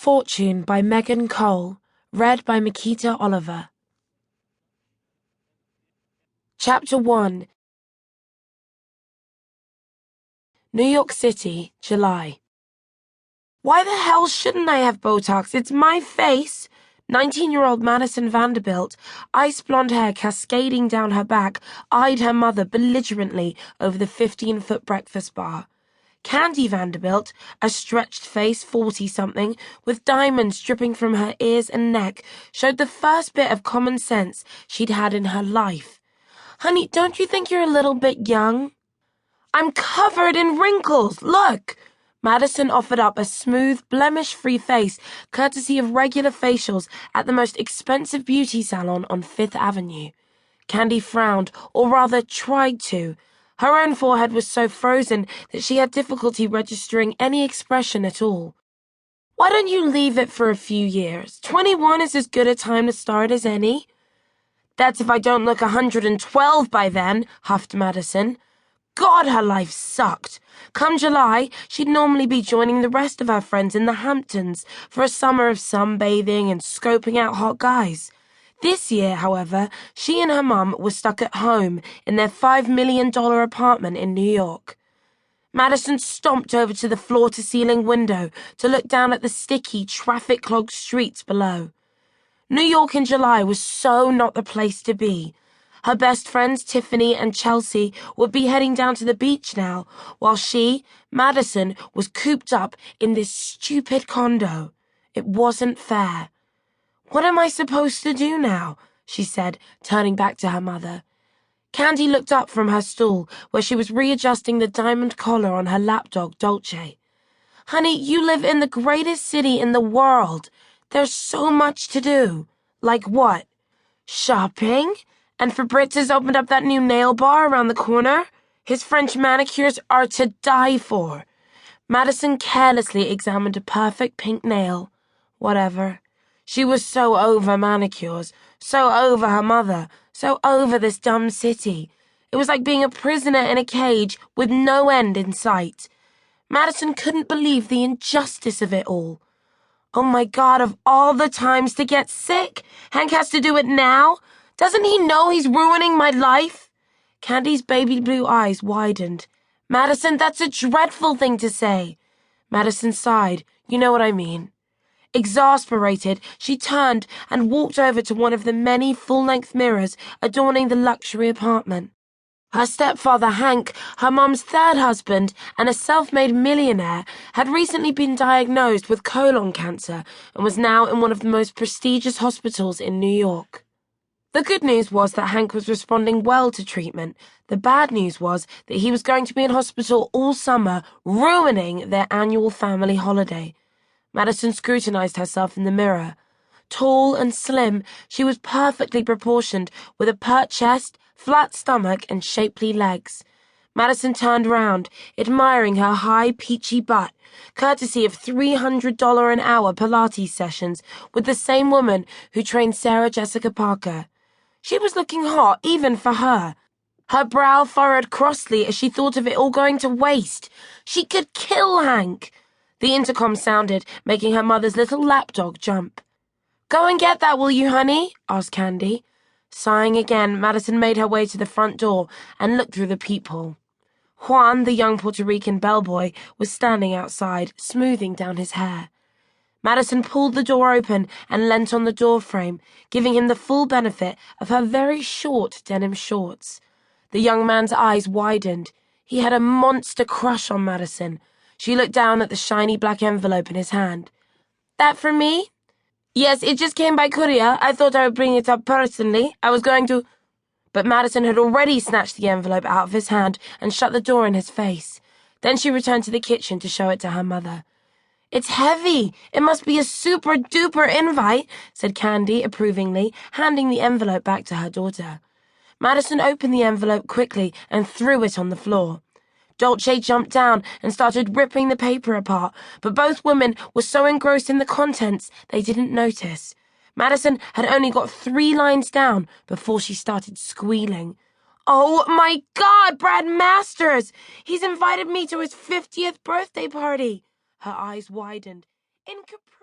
Fortune by Megan Cole, read by Miquita Oliver. Chapter 1. New York City, July. Why the hell shouldn't I have Botox? It's my face! 19-year-old Madison Vanderbilt, ice blonde hair cascading down her back, eyed her mother belligerently over the 15-foot breakfast bar. Candy Vanderbilt, a stretched face 40-something, with diamonds dripping from her ears and neck, showed the first bit of common sense she'd had in her life. "Honey, don't you think you're a little bit young?" "I'm covered in wrinkles, look!" Madison offered up a smooth, blemish-free face, courtesy of regular facials at the most expensive beauty salon on Fifth Avenue. Candy frowned, or rather tried to. Her own forehead was so frozen that she had difficulty registering any expression at all. "Why don't you leave it for a few years? 21 is as good a time to start as any." "That's if I don't look 112 by then," huffed Madison. God, her life sucked. Come July, she'd normally be joining the rest of her friends in the Hamptons for a summer of sunbathing and scoping out hot guys. This year, however, she and her mum were stuck at home in their $5 million apartment in New York. Madison stomped over to the floor-to-ceiling window to look down at the sticky, traffic-clogged streets below. New York in July was so not the place to be. Her best friends, Tiffany and Chelsea, would be heading down to the beach now, while she, Madison, was cooped up in this stupid condo. It wasn't fair. "What am I supposed to do now?" she said, turning back to her mother. Candy looked up from her stool, where she was readjusting the diamond collar on her lapdog, Dolce. "Honey, you live in the greatest city in the world. There's so much to do." "Like what?" "Shopping? And Fabrizz has opened up that new nail bar around the corner. His French manicures are to die for." Madison carelessly examined a perfect pink nail. Whatever. She was so over manicures, so over her mother, so over this dumb city. It was like being a prisoner in a cage with no end in sight. Madison couldn't believe the injustice of it all. Oh my God, of all the times to get sick, Hank has to do it now? Doesn't he know he's ruining my life? Candy's baby blue eyes widened. "Madison, that's a dreadful thing to say." Madison sighed. "You know what I mean." Exasperated, she turned and walked over to one of the many full-length mirrors adorning the luxury apartment. Her stepfather, Hank, her mum's third husband, and a self-made millionaire, had recently been diagnosed with colon cancer and was now in one of the most prestigious hospitals in New York. The good news was that Hank was responding well to treatment. The bad news was that he was going to be in hospital all summer, ruining their annual family holiday. Madison scrutinized herself in the mirror. Tall and slim, she was perfectly proportioned, with a pert chest, flat stomach, and shapely legs. Madison turned round, admiring her high, peachy butt, courtesy of $300 an hour Pilates sessions with the same woman who trained Sarah Jessica Parker. She was looking hot, even for her. Her brow furrowed crossly as she thought of it all going to waste. She could kill Hank. The intercom sounded, making her mother's little lapdog jump. "Go and get that, will you, honey?" asked Candy. Sighing again, Madison made her way to the front door and looked through the peephole. Juan, the young Puerto Rican bellboy, was standing outside, smoothing down his hair. Madison pulled the door open and leant on the doorframe, giving him the full benefit of her very short denim shorts. The young man's eyes widened. He had a monster crush on Madison. She looked down at the shiny black envelope in his hand. "That for me?" "Yes, it just came by courier. I thought I would bring it up personally. I was going to—" But Madison had already snatched the envelope out of his hand and shut the door in his face. Then she returned to the kitchen to show it to her mother. "It's heavy. It must be a super-duper invite," said Candy approvingly, handing the envelope back to her daughter. Madison opened the envelope quickly and threw it on the floor. Dolce jumped down and started ripping the paper apart, but both women were so engrossed in the contents they didn't notice. Madison had only got 3 lines down before she started squealing. "Oh my God, Brad Masters! He's invited me to his 50th birthday party!" Her eyes widened.